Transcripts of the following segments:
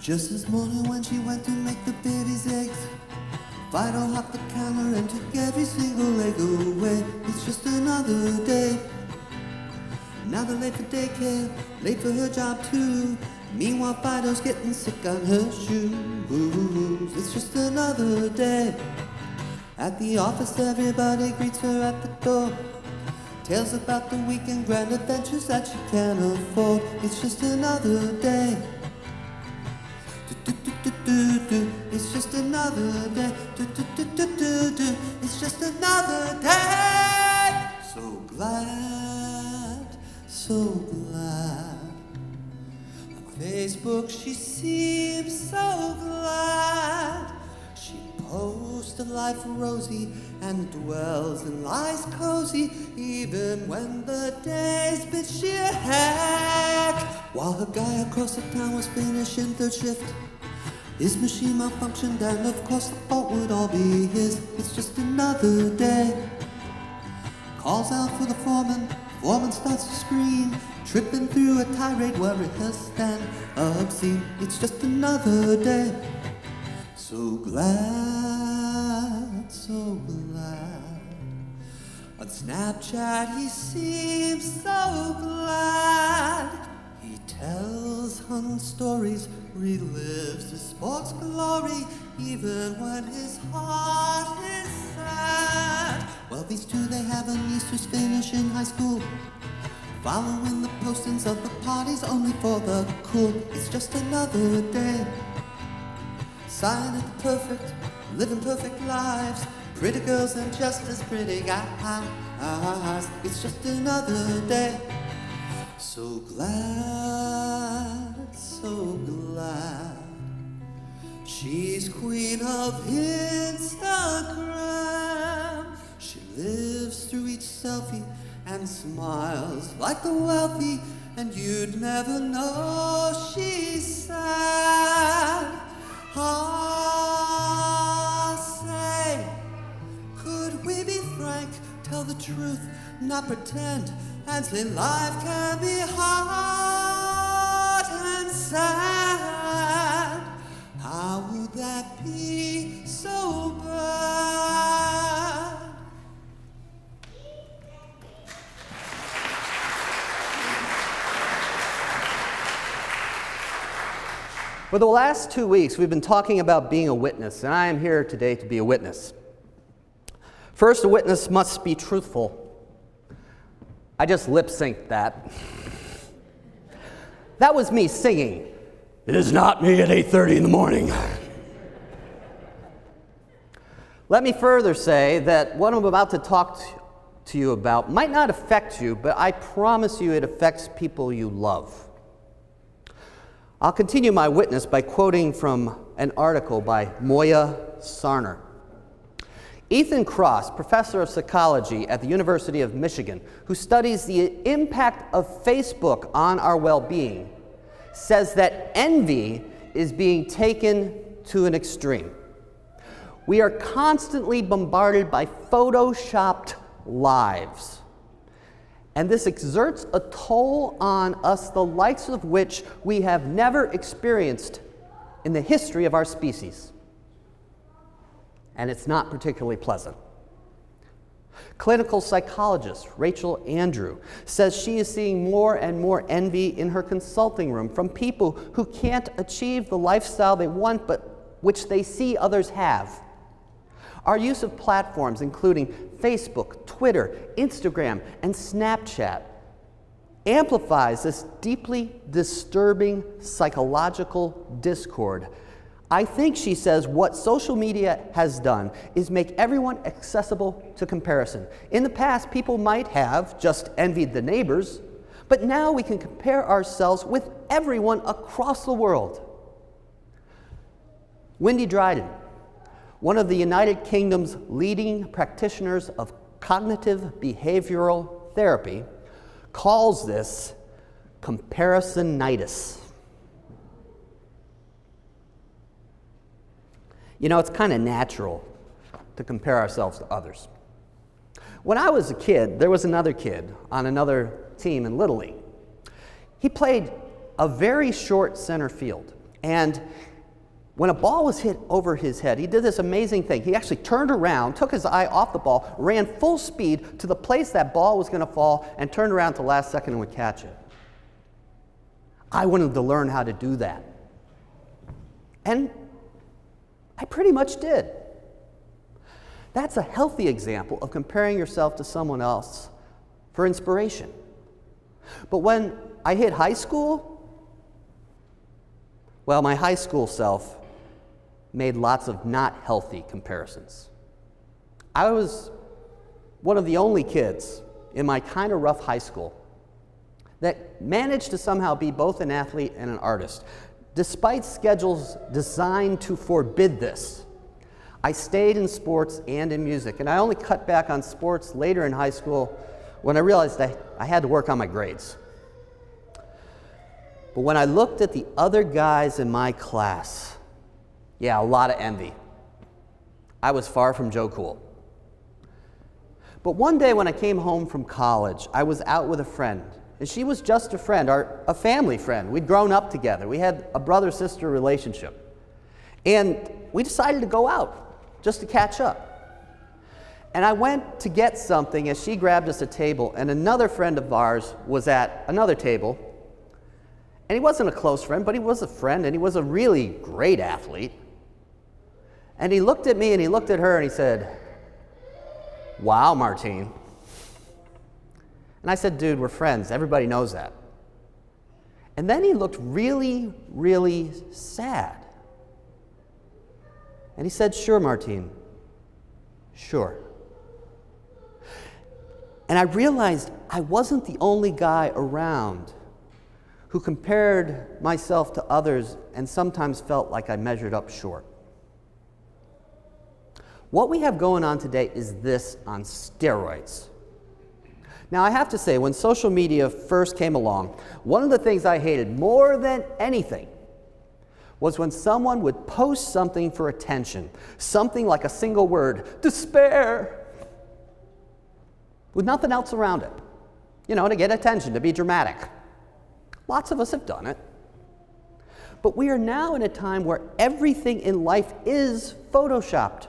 Just this morning when she went to make the baby's eggs, Fido hopped the counter and took every single egg away. It's just another day. Now they're late for daycare, late for her job too. Meanwhile Fido's getting sick on her shoes. It's just another day. At the office everybody greets her at the door. Tales about the weekend grand adventures that she can't afford. It's just another day. It's just another day. It's just another day. So glad, so glad. On Facebook she seems so glad. She posts a life rosy and dwells in lies cozy, even when the day's been sheer heck. While her guy across the town was finishing third shift, his machine malfunctioned and of course the fault would all be his. It's just another day. Calls out for the foreman, foreman starts to scream, tripping through a tirade well rehearsed and obscene. It's just another day. So glad, so glad. On Snapchat he seems so glad. He tells hun stories, relives the sports glory, even when his heart is sad. Well, these two, they have a niece who's finishing high school, following the postings of the parties only for the cool. It's just another day. Sign at the perfect, living perfect lives, pretty girls and just as pretty guys. It's just another day. So glad, so glad. She's queen of Instagram. She lives through each selfie and smiles like the wealthy, and you'd never know she's sad. Ah, say, could we be frank, tell the truth, not pretend, and say life can be hard and sad? How would that be so bad? For the last 2 weeks, we've been talking about being a witness, and I am here today to be a witness. First, a witness must be truthful. I just lip-synced that. That was me singing. It is not me at 8:30 in the morning. Let me further say that what I'm about to talk to you about might not affect you, but I promise you it affects people you love. I'll continue my witness by quoting from an article by Moya Sarner. Ethan Cross, professor of psychology at the University of Michigan, who studies the impact of Facebook on our well-being, says that envy is being taken to an extreme. We are constantly bombarded by photoshopped lives, and this exerts a toll on us the likes of which we have never experienced in the history of our species. And it's not particularly pleasant. Clinical psychologist Rachel Andrew says she is seeing more and more envy in her consulting room from people who can't achieve the lifestyle they want but which they see others have. Our use of platforms including Facebook, Twitter, Instagram, and Snapchat amplifies this deeply disturbing psychological discord. I think, she says, what social media has done is make everyone accessible to comparison. In the past, people might have just envied the neighbors, but now we can compare ourselves with everyone across the world. Wendy Dryden, one of the United Kingdom's leading practitioners of cognitive behavioral therapy, calls this comparisonitis. You know, it's kind of natural to compare ourselves to others. When I was a kid, there was another kid on another team in Little League. He played a very short center field, And when a ball was hit over his head, he did this amazing thing. He actually turned around, took his eye off the ball, ran full speed to the place that ball was going to fall, and turned around at the last second and would catch it. I wanted to learn how to do that. And I pretty much did. That's a healthy example of comparing yourself to someone else for inspiration. But when I hit high school, well, my high school self made lots of not healthy comparisons. I was one of the only kids in my kind of rough high school that managed to somehow be both an athlete and an artist. Despite schedules designed to forbid this, I stayed in sports and in music, and I only cut back on sports later in high school when I realized I had to work on my grades. But when I looked at the other guys in my class, yeah, a lot of envy. I was far from Joe Cool. But one day when I came home from college, I was out with a friend. And she was just a friend, a family friend. We'd grown up together. We had a brother-sister relationship. And we decided to go out just to catch up. And I went to get something as she grabbed us a table, and another friend of ours was at another table. And he wasn't a close friend, but he was a friend, and he was a really great athlete. And he looked at me, and he looked at her, and he said, "Wow, Martine." And I said, "Dude, we're friends. Everybody knows that." And then he looked really, really sad. And he said, "Sure, Martine. Sure." And I realized I wasn't the only guy around who compared myself to others and sometimes felt like I measured up short. What we have going on today is this on steroids. Now, I have to say, when social media first came along, one of the things I hated more than anything was when someone would post something for attention, something like a single word, despair, with nothing else around it, to get attention, to be dramatic. Lots of us have done it. But we are now in a time where everything in life is photoshopped.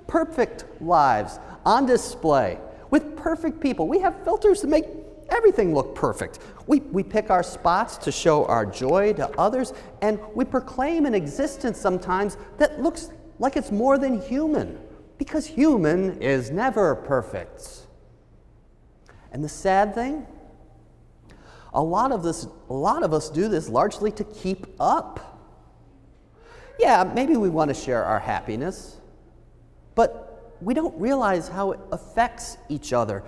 Perfect lives on display with perfect people. We have filters to make everything look perfect. We pick our spots to show our joy to others, and we proclaim an existence sometimes that looks like it's more than human, because human is never perfect. And the sad thing, a lot of us do this largely to keep up. Yeah, maybe we want to share our happiness, but we don't realize how it affects each other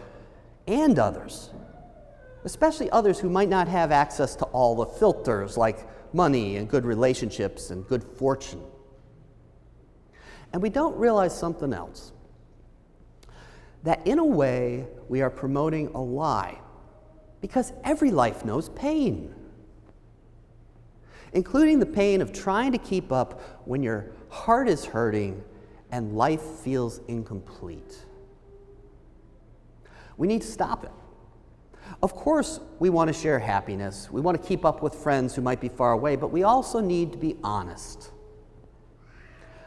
and others, especially others who might not have access to all the filters like money and good relationships and good fortune. And we don't realize something else, that in a way we are promoting a lie, because every life knows pain, including the pain of trying to keep up when your heart is hurting and life feels incomplete. We need to stop it. Of course, we want to share happiness. We want to keep up with friends who might be far away, but we also need to be honest.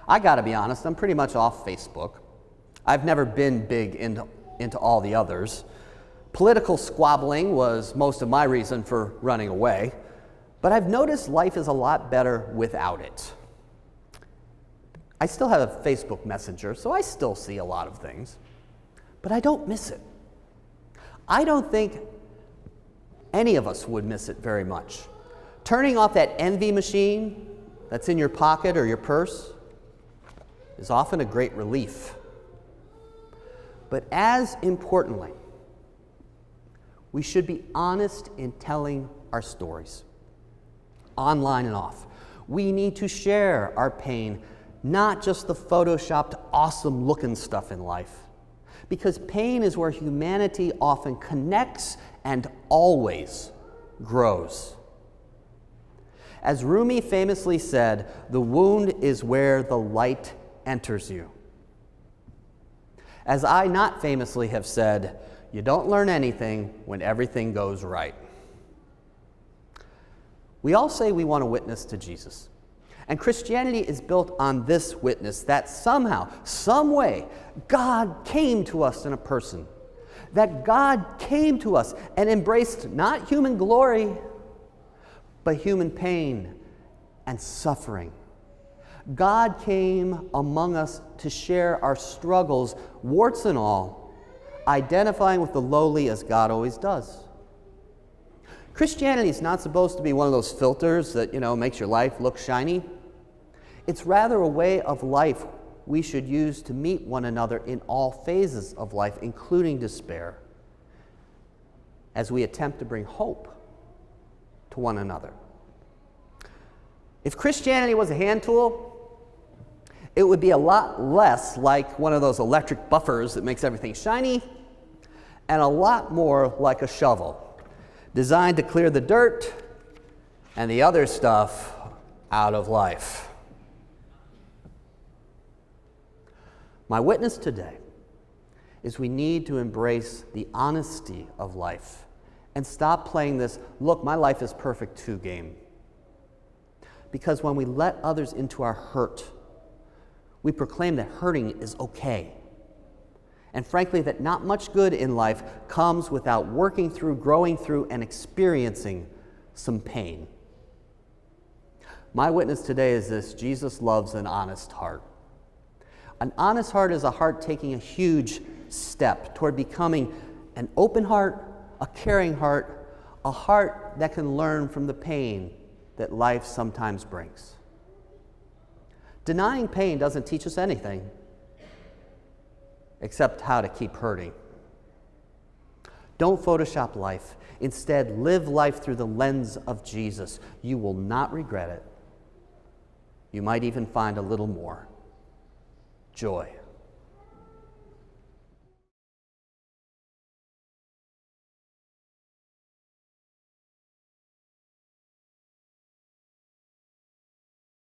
I got to be honest, I'm pretty much off Facebook. I've never been big into all the others. Political squabbling was most of my reason for running away, but I've noticed life is a lot better without it. I still have a Facebook Messenger, so I still see a lot of things, but I don't miss it. I don't think any of us would miss it very much. Turning off that envy machine that's in your pocket or your purse is often a great relief. But as importantly, we should be honest in telling our stories, online and off. We need to share our pain, not just the photoshopped, awesome-looking stuff in life. Because pain is where humanity often connects and always grows. As Rumi famously said, the wound is where the light enters you. As I not famously have said, you don't learn anything when everything goes right. We all say we want to witness to Jesus. And Christianity is built on this witness that somehow, some way, God came to us in a person. That God came to us and embraced not human glory, but human pain and suffering. God came among us to share our struggles, warts and all, identifying with the lowly as God always does. Christianity is not supposed to be one of those filters that, makes your life look shiny. It's rather a way of life we should use to meet one another in all phases of life, including despair, as we attempt to bring hope to one another. If Christianity was a hand tool, it would be a lot less like one of those electric buffers that makes everything shiny, and a lot more like a shovel, designed to clear the dirt and the other stuff out of life. My witness today is we need to embrace the honesty of life and stop playing this, look, my life is perfect too game. Because when we let others into our hurt, we proclaim that hurting is okay. And frankly, that not much good in life comes without working through, growing through, and experiencing some pain. My witness today is this: Jesus loves an honest heart. An honest heart is a heart taking a huge step toward becoming an open heart, a caring heart, a heart that can learn from the pain that life sometimes brings. Denying pain doesn't teach us anything except how to keep hurting. Don't Photoshop life. Instead, live life through the lens of Jesus. You will not regret it. You might even find a little more joy.